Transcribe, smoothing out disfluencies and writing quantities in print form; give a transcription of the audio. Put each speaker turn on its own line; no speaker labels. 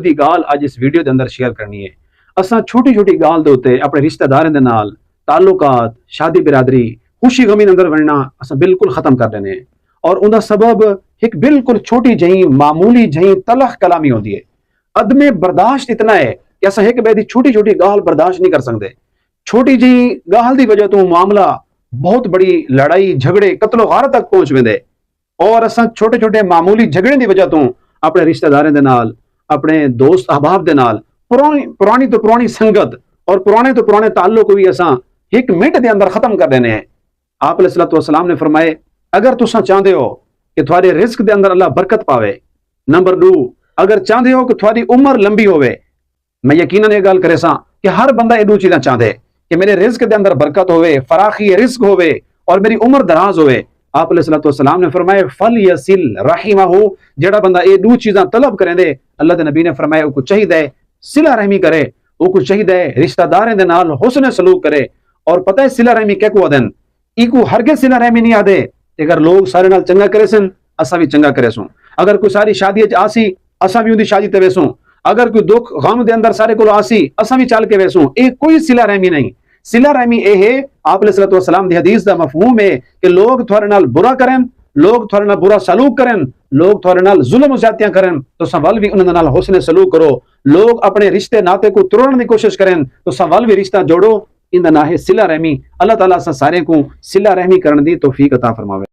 دی گال اج اس ویڈیو دے اندر شیئر کرنی ہے۔ اساں چھوٹی چھوٹی گال دے اوتے اپنے رشتہ داراں دے نال تعلقات، شادی برادری، خوشی غمی اندر وننا اساں بالکل ختم کر دینے ہیں، اور اوندا سبب ایک بالکل چھوٹی جہی معمولی جہی تلخ کلامی ہوندی ہے۔ عدم برداشت اتنا ہے کہ اساں ایک بے دی چھوٹی چھوٹی گال برداشت نہیں کر سکتے۔ چھوٹی جہی گال دی وجہ تو معاملہ بہت بڑی لڑائی جھگڑے قتل و غارت تک پہنچ ویندے، اور اساں چھوٹے چھوٹے معمولی جھگڑے دی وجہ تو اپنے رشتہ داراں دے نال، اپنے دوست احباب دے نال پرانی تو پرانی سنگت اور پرانے تو پرانے تعلق بھی اساں ایک منٹ دے اندر ختم کر دینے ہیں۔ آپ علیہ الصلوۃ والسلام نے فرمائے اگر تساں چاہتے ہو کہ تھوڑے رزق دے اندر اللہ برکت پاوے، نمبر 2 اگر چاہتے ہو کہ تھوڑی عمر لمبی ہوئے، میں یقیناً یہ گل کرے ساں کہ ہر بندہ یہ دو چیزاں چاہتے کہ میرے رزق دے اندر برکت ہوئے، فراخی رزق ہوئے، اور میری عمر دراز ہوئے۔ آپ علیہ الصلوۃ والسلام نے فرمایا فَلْيَصِلْ رَحِمَهُ، جڑا بندہ یہ دو چیزاں طلب کریں دے، اللہ دے نبی نے فرمایا کو چاہیے صلہ رحمی کرے، وہ کو چاہیے رشتہ داراں دے نال حسن سلوک کرے۔ اور پتہ ہے صلہ رحمی کیا کو دین، ای کو ہرگز صلہ رحمی نہیں آدے اگر لوگ سارے نال چنگا کرے سن اساں بھی چنگا کرے سوں، اگر کوئی ساری شادی وچ آسی اساں بھی اودی شادی تے ویسوں، اگر کوئی دکھ غم دے اندر سارے کول آسی اساں بھی چل کے ویسوں، اے کوئی صلہ رحمی نہیں۔ صلہ رحمی اے ہے، آپ علیہ الصلوۃ والسلام دی حدیث دا مفہوم ہے کہ لوگ تھوڑے نال برا کریں، لوگ تھوڑے نال برا سلوک کریں، لوگ تھوڑے نال ظلم و زیادتیاں کریں تو سوال بھی انہاں نال حسن سلوک کرو، لوگ اپنے رشتے ناتے کو توڑن دی کوشش کریں تو سوال بھی رشتہ جوڑو، ان دا نام ہے صلہ رحمی۔ اللہ تعالیٰ سارے کو صلہ رحمی کرن دی توفیق عطا فرماوے۔